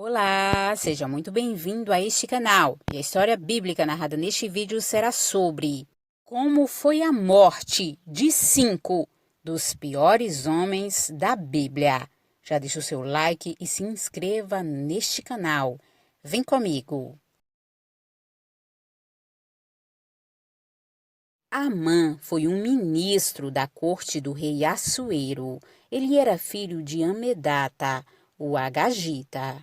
Olá, seja muito bem-vindo a este canal. E a história bíblica narrada neste vídeo será sobre como foi a morte de 5 dos piores homens da Bíblia. Já deixa o seu like e se inscreva neste canal. Vem comigo. Amã foi um ministro da corte do rei Assuero. Ele era filho de Amedata, o Agagita.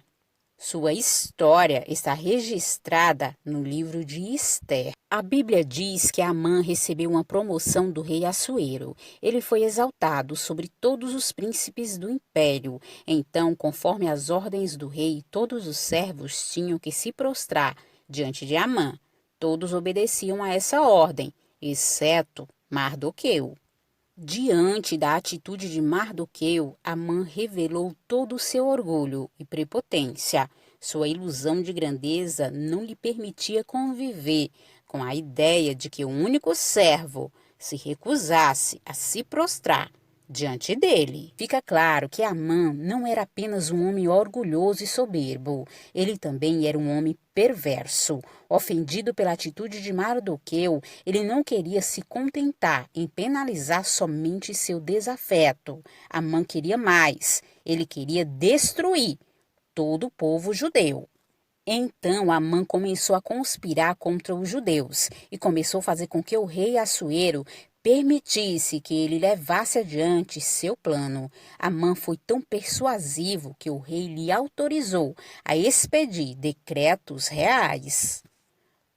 Sua história está registrada no livro de Ester. A Bíblia diz que Amã recebeu uma promoção do rei Assuero. Ele foi exaltado sobre todos os príncipes do império. Então, conforme as ordens do rei, todos os servos tinham que se prostrar diante de Amã. Todos obedeciam a essa ordem, exceto Mardoqueu. Diante da atitude de Mardoqueu, Amã revelou todo o seu orgulho e prepotência. Sua ilusão de grandeza não lhe permitia conviver com a ideia de que o único servo se recusasse a se prostrar diante dele. Fica claro que Amã não era apenas um homem orgulhoso e soberbo, ele também era um homem perverso. Ofendido pela atitude de Mardoqueu, ele não queria se contentar em penalizar somente seu desafeto. Amã queria mais, ele queria destruir todo o povo judeu. Então Amã começou a conspirar contra os judeus e começou a fazer com que o rei Assuero permitisse que ele levasse adiante seu plano. Amã foi tão persuasivo que o rei lhe autorizou a expedir decretos reais.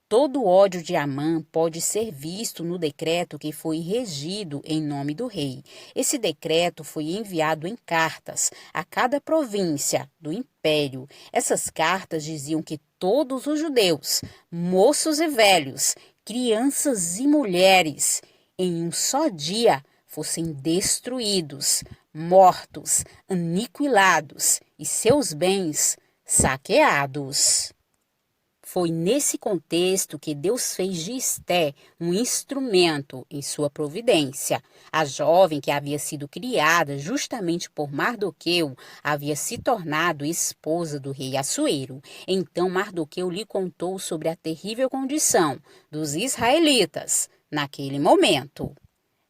Todo o ódio de Amã pode ser visto no decreto que foi regido em nome do rei. Esse decreto foi enviado em cartas a cada província do império. Essas cartas diziam que todos os judeus, moços e velhos, crianças e mulheres, em um só dia fossem destruídos, mortos, aniquilados e seus bens saqueados. Foi nesse contexto que Deus fez de Esté um instrumento em sua providência. A jovem que havia sido criada justamente por Mardoqueu havia se tornado esposa do rei Assuero. Então Mardoqueu lhe contou sobre a terrível condição dos israelitas naquele momento.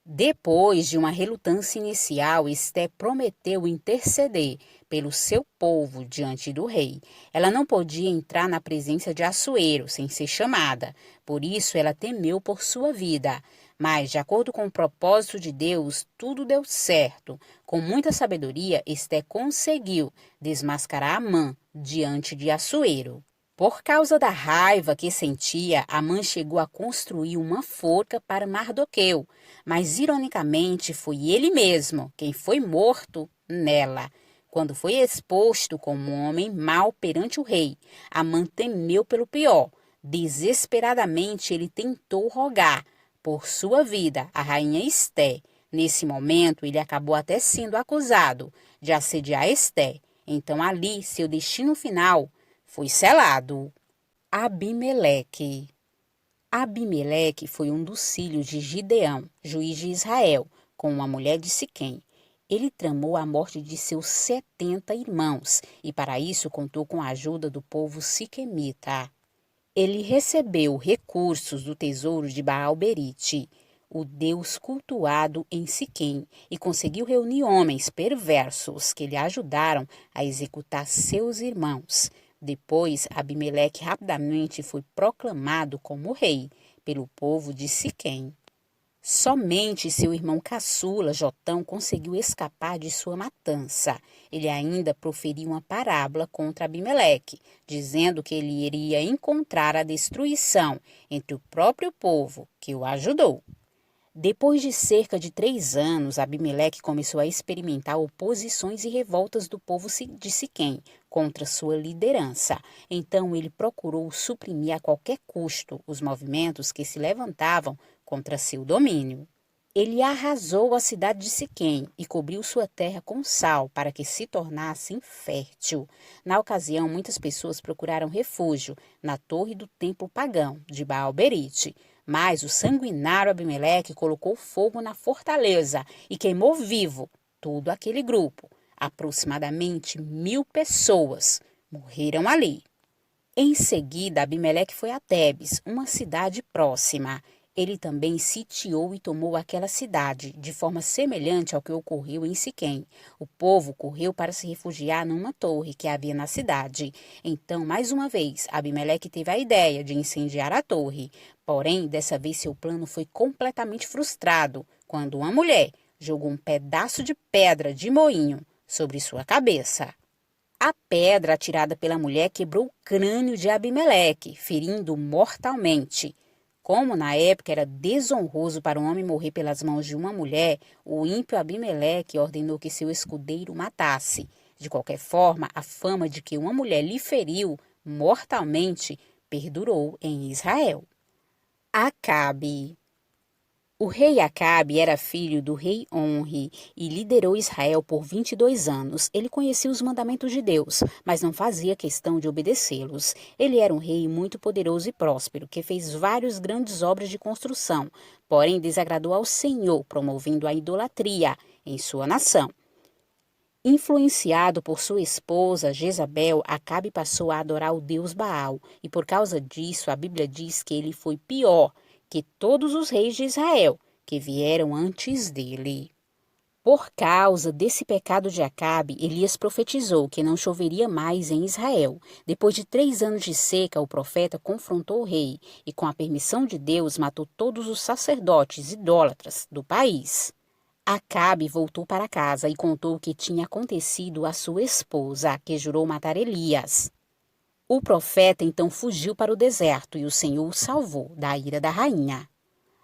Depois de uma relutância inicial, Esté prometeu interceder pelo seu povo diante do rei. Ela não podia entrar na presença de Assuero sem ser chamada, por isso ela temeu por sua vida. Mas, de acordo com o propósito de Deus, tudo deu certo. Com muita sabedoria, Esté conseguiu desmascarar Amã diante de Assuero. Por causa da raiva que sentia, Amã chegou a construir uma forca para Mardoqueu, mas ironicamente foi ele mesmo quem foi morto nela. Quando foi exposto como um homem mau perante o rei, Amã temeu pelo pior. Desesperadamente ele tentou rogar por sua vida à rainha Esté. Nesse momento ele acabou até sendo acusado de assediar Esté. Então ali seu destino final foi selado. Abimeleque. Abimeleque foi um dos filhos de Gideão, juiz de Israel, com uma mulher de Siquém. Ele tramou a morte de seus 70 irmãos e para isso contou com a ajuda do povo siquemita. Ele recebeu recursos do tesouro de Baal-Berite, o deus cultuado em Siquém, e conseguiu reunir homens perversos que lhe ajudaram a executar seus irmãos. Depois, Abimeleque rapidamente foi proclamado como rei pelo povo de Siquém. Somente seu irmão caçula, Jotão, conseguiu escapar de sua matança. Ele ainda proferiu uma parábola contra Abimeleque, dizendo que ele iria encontrar a destruição entre o próprio povo que o ajudou. Depois de cerca de 3 anos, Abimeleque começou a experimentar oposições e revoltas do povo de Siquém contra sua liderança. Então ele procurou suprimir a qualquer custo os movimentos que se levantavam contra seu domínio. Ele arrasou a cidade de Siquém e cobriu sua terra com sal para que se tornasse infértil. Na ocasião, muitas pessoas procuraram refúgio na torre do templo pagão de Baal-Berite. Mas o sanguinário Abimeleque colocou fogo na fortaleza e queimou vivo todo aquele grupo. Aproximadamente 1000 pessoas morreram ali. Em seguida, Abimeleque foi a Tebes, uma cidade próxima. Ele também sitiou e tomou aquela cidade, de forma semelhante ao que ocorreu em Siquém. O povo correu para se refugiar numa torre que havia na cidade. Então, mais uma vez, Abimeleque teve a ideia de incendiar a torre. Porém, dessa vez seu plano foi completamente frustrado, quando uma mulher jogou um pedaço de pedra de moinho sobre sua cabeça. A pedra atirada pela mulher quebrou o crânio de Abimeleque, ferindo-o mortalmente. Como na época era desonroso para um homem morrer pelas mãos de uma mulher, o ímpio Abimeleque ordenou que seu escudeiro o matasse. De qualquer forma, a fama de que uma mulher lhe feriu mortalmente perdurou em Israel. Acabe. O rei Acabe era filho do rei Onri e liderou Israel por 22 anos. Ele conhecia os mandamentos de Deus, mas não fazia questão de obedecê-los. Ele era um rei muito poderoso e próspero, que fez várias grandes obras de construção, porém desagradou ao Senhor, promovendo a idolatria em sua nação. Influenciado por sua esposa Jezabel, Acabe passou a adorar o deus Baal, e por causa disso a Bíblia diz que ele foi pior que todos os reis de Israel que vieram antes dele. Por causa desse pecado de Acabe, Elias profetizou que não choveria mais em Israel. Depois de 3 anos de seca, o profeta confrontou o rei e, com a permissão de Deus, matou todos os sacerdotes idólatras do país. Acabe voltou para casa e contou o que tinha acontecido à sua esposa, que jurou matar Elias. O profeta então fugiu para o deserto e o Senhor o salvou da ira da rainha.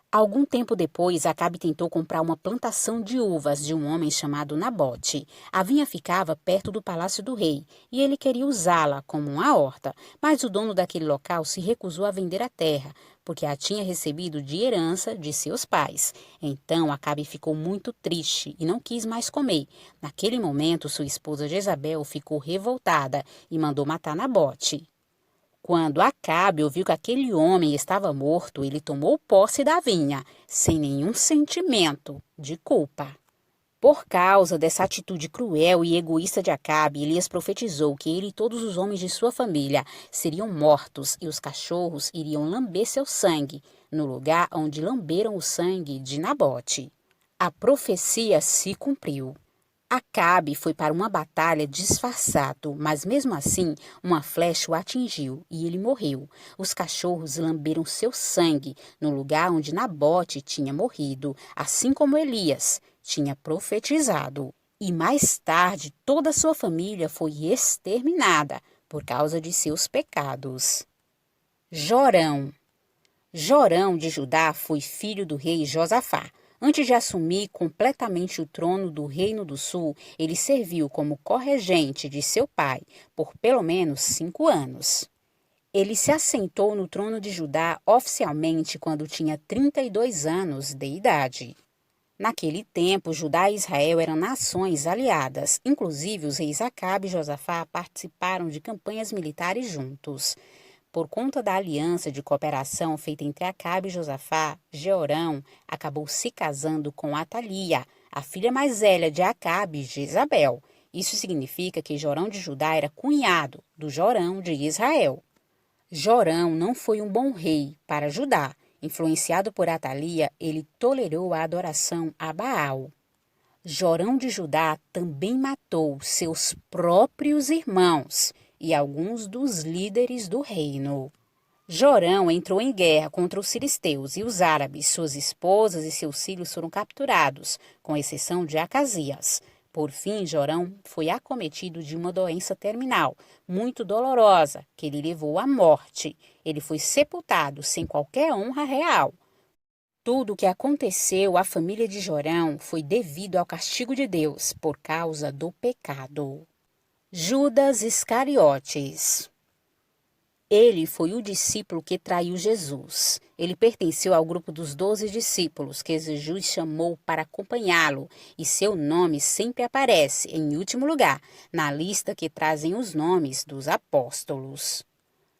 Algum tempo depois, Acabe tentou comprar uma plantação de uvas de um homem chamado Nabote. A vinha ficava perto do palácio do rei e ele queria usá-la como uma horta, mas o dono daquele local se recusou a vender a terra, porque a tinha recebido de herança de seus pais. Então Acabe ficou muito triste e não quis mais comer. Naquele momento, sua esposa Jezabel ficou revoltada e mandou matar Nabote. Quando Acabe ouviu que aquele homem estava morto, ele tomou posse da vinha, sem nenhum sentimento de culpa. Por causa dessa atitude cruel e egoísta de Acabe, Elias profetizou que ele e todos os homens de sua família seriam mortos e os cachorros iriam lamber seu sangue, no lugar onde lamberam o sangue de Nabote. A profecia se cumpriu. Acabe foi para uma batalha disfarçado, mas mesmo assim uma flecha o atingiu e ele morreu. Os cachorros lamberam seu sangue no lugar onde Nabote tinha morrido, assim como Elias tinha profetizado. E mais tarde toda a sua família foi exterminada por causa de seus pecados. Jorão. Jorão de Judá foi filho do rei Josafá. Antes de assumir completamente o trono do Reino do Sul, ele serviu como corregente de seu pai por pelo menos 5 anos. Ele se assentou no trono de Judá oficialmente quando tinha 32 anos de idade. Naquele tempo, Judá e Israel eram nações aliadas. Inclusive, os reis Acabe e Josafá participaram de campanhas militares juntos. Por conta da aliança de cooperação feita entre Acabe e Josafá, Jeorão acabou se casando com Atalia, a filha mais velha de Acabe e Jezabel. Isso significa que Jorão de Judá era cunhado do Jorão de Israel. Jorão não foi um bom rei para Judá. Influenciado por Atalia, ele tolerou a adoração a Baal. Jorão de Judá também matou seus próprios irmãos e alguns dos líderes do reino. Jorão entrou em guerra contra os filisteus e os árabes. Suas esposas e seus filhos foram capturados, com exceção de Acasias. Por fim, Jorão foi acometido de uma doença terminal, muito dolorosa, que lhe levou à morte. Ele foi sepultado sem qualquer honra real. Tudo o que aconteceu à família de Jorão foi devido ao castigo de Deus por causa do pecado. Judas Iscariotes. Ele foi o discípulo que traiu Jesus. Ele pertenceu ao grupo dos 12 discípulos que Jesus chamou para acompanhá-lo, e seu nome sempre aparece, em último lugar, na lista que trazem os nomes dos apóstolos.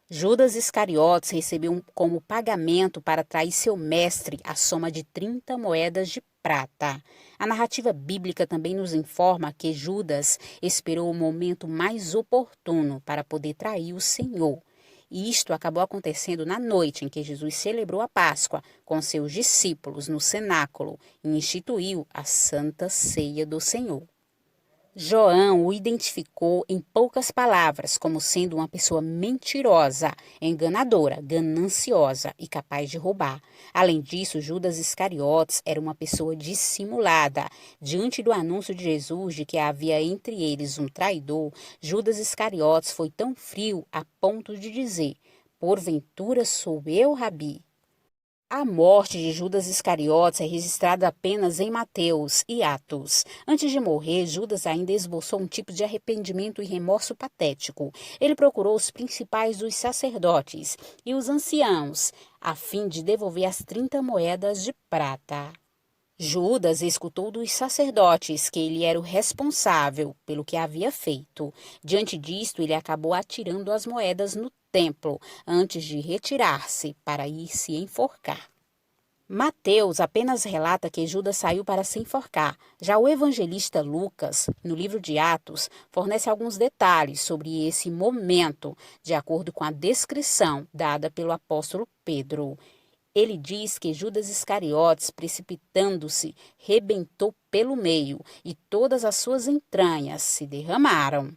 Judas Iscariotes recebeu como pagamento para trair seu mestre a soma de 30 moedas de prata. A narrativa bíblica também nos informa que Judas esperou o momento mais oportuno para poder trair o Senhor. E isto acabou acontecendo na noite em que Jesus celebrou a Páscoa com seus discípulos no cenáculo e instituiu a Santa Ceia do Senhor. João o identificou em poucas palavras como sendo uma pessoa mentirosa, enganadora, gananciosa e capaz de roubar. Além disso, Judas Iscariotes era uma pessoa dissimulada. Diante do anúncio de Jesus de que havia entre eles um traidor, Judas Iscariotes foi tão frio a ponto de dizer: "Porventura sou eu, Rabi?" A morte de Judas Iscariotes é registrada apenas em Mateus e Atos. Antes de morrer, Judas ainda esboçou um tipo de arrependimento e remorso patético. Ele procurou os principais dos sacerdotes e os anciãos, a fim de devolver as 30 moedas de prata. Judas escutou dos sacerdotes que ele era o responsável pelo que havia feito. Diante disto, ele acabou atirando as moedas no templo, antes de retirar-se para ir se enforcar. Mateus apenas relata que Judas saiu para se enforcar. Já o evangelista Lucas, no livro de Atos, fornece alguns detalhes sobre esse momento, de acordo com a descrição dada pelo apóstolo Pedro. Ele diz que Judas Iscariotes, precipitando-se, rebentou pelo meio e todas as suas entranhas se derramaram.